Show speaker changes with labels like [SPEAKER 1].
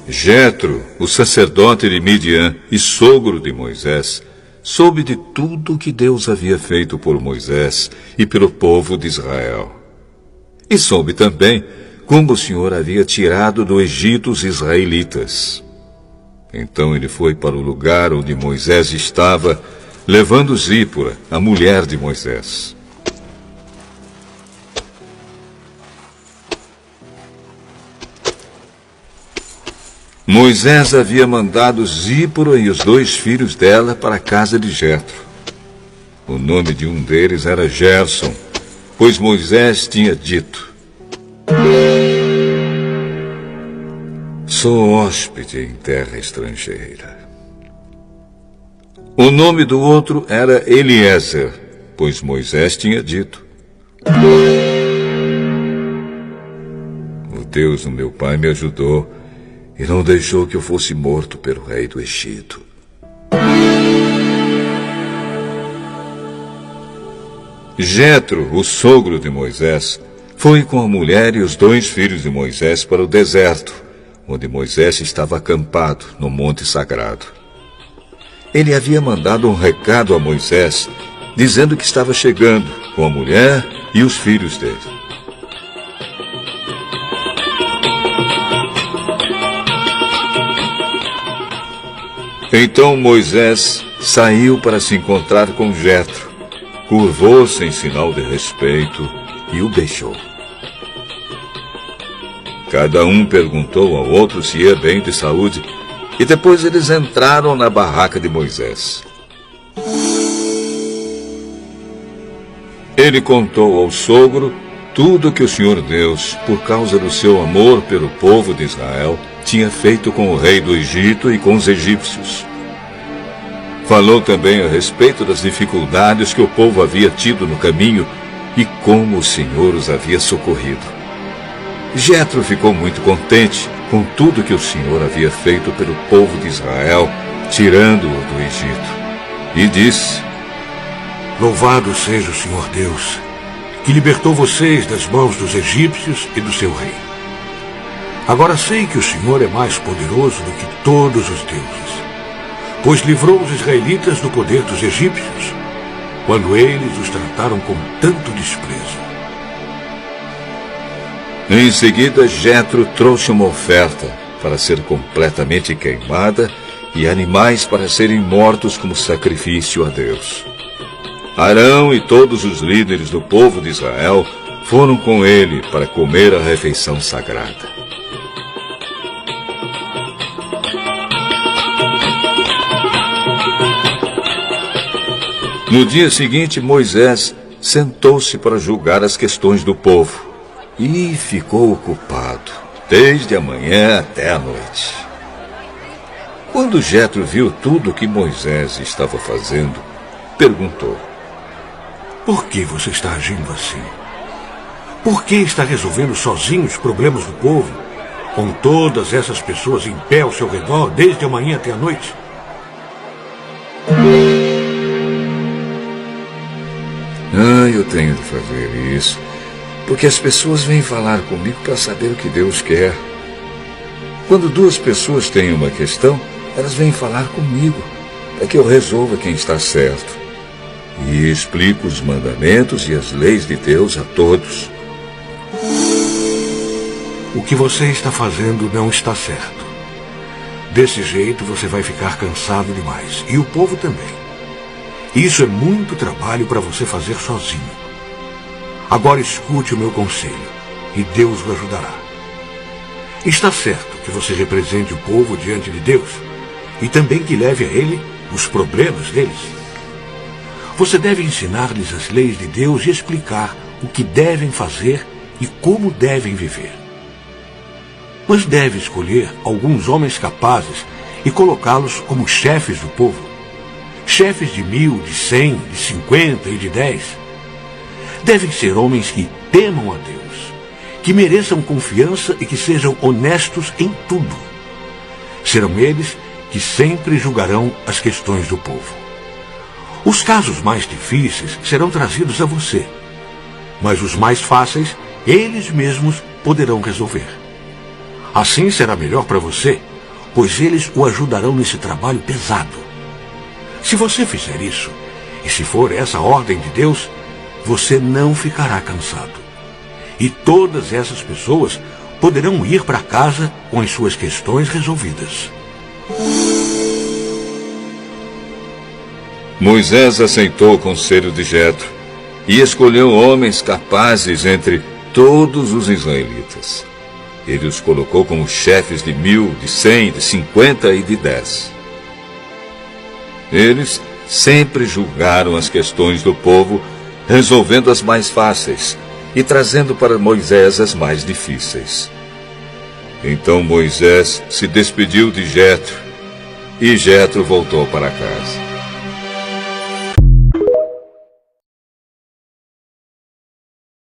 [SPEAKER 1] Jetro, o sacerdote de Midian e sogro de Moisés, soube de tudo o que Deus havia feito por Moisés e pelo povo de Israel. E soube também como o Senhor havia tirado do Egito os israelitas. Então ele foi para o lugar onde Moisés estava, levando Zípora, a mulher de Moisés. Moisés havia mandado Zípora e os 2 filhos dela para a casa de Jetro. O nome de um deles era Gerson, pois Moisés tinha dito: sou hóspede em terra estrangeira. O nome do outro era Eliezer, pois Moisés tinha dito: o Deus do meu pai me ajudou e não deixou que eu fosse morto pelo rei do Egito. Jetro, o sogro de Moisés, foi com a mulher e os 2 filhos de Moisés para o deserto, onde Moisés estava acampado no monte sagrado. Ele havia mandado um recado a Moisés, dizendo que estava chegando com a mulher e os filhos dele. Então Moisés saiu para se encontrar com Jetro, curvou-se em sinal de respeito e o beijou. Cada um perguntou ao outro se ia bem de saúde, e depois eles entraram na barraca de Moisés. Ele contou ao sogro tudo que o Senhor Deus, por causa do seu amor pelo povo de Israel, tinha feito com o rei do Egito e com os egípcios. Falou também a respeito das dificuldades que o povo havia tido no caminho e como o Senhor os havia socorrido. Jetro ficou muito contente com tudo que o Senhor havia feito pelo povo de Israel, tirando-o do Egito, e disse:
[SPEAKER 2] louvado seja o Senhor Deus, que libertou vocês das mãos dos egípcios e do seu rei. Agora sei que o Senhor é mais poderoso do que todos os deuses, pois livrou os israelitas do poder dos egípcios, quando eles os trataram com tanto desprezo.
[SPEAKER 1] Em seguida, Jetro trouxe uma oferta para ser completamente queimada e animais para serem mortos como sacrifício a Deus. Arão e todos os líderes do povo de Israel foram com ele para comer a refeição sagrada. No dia seguinte, Moisés sentou-se para julgar as questões do povo e ficou ocupado desde a manhã até a noite. Quando Jetro viu tudo o que Moisés estava fazendo, perguntou:
[SPEAKER 2] por que você está agindo assim? Por que está resolvendo sozinho os problemas do povo, com todas essas pessoas em pé ao seu redor desde a manhã até a noite?
[SPEAKER 1] Eu tenho de fazer isso, porque as pessoas vêm falar comigo para saber o que Deus quer. Quando 2 pessoas têm uma questão, elas vêm falar comigo, para que eu resolva quem está certo. E explico os mandamentos e as leis de Deus a todos.
[SPEAKER 2] O que você está fazendo não está certo. Desse jeito você vai ficar cansado demais, e o povo também. Isso é muito trabalho para você fazer sozinho. Agora escute o meu conselho, e Deus o ajudará. Está certo que você represente o povo diante de Deus, e também que leve a ele os problemas deles. Você deve ensinar-lhes as leis de Deus e explicar o que devem fazer e como devem viver. Mas deve escolher alguns homens capazes e colocá-los como chefes do povo. Chefes de 1000, de 100, de 50 e de 10. Devem ser homens que temam a Deus, que mereçam confiança e que sejam honestos em tudo. Serão eles que sempre julgarão as questões do povo. Os casos mais difíceis serão trazidos a você, mas os mais fáceis, eles mesmos poderão resolver. Assim será melhor para você, pois eles o ajudarão nesse trabalho pesado. Se você fizer isso, e se for essa a ordem de Deus, você não ficará cansado. E todas essas pessoas poderão ir para casa com as suas questões resolvidas.
[SPEAKER 1] Moisés aceitou o conselho de Jetro e escolheu homens capazes entre todos os israelitas. Ele os colocou como chefes de 1.000, de 100, de 50 e de 10. Eles sempre julgaram as questões do povo, resolvendo as mais fáceis e trazendo para Moisés as mais difíceis. Então Moisés se despediu de Jetro e Jetro voltou para casa.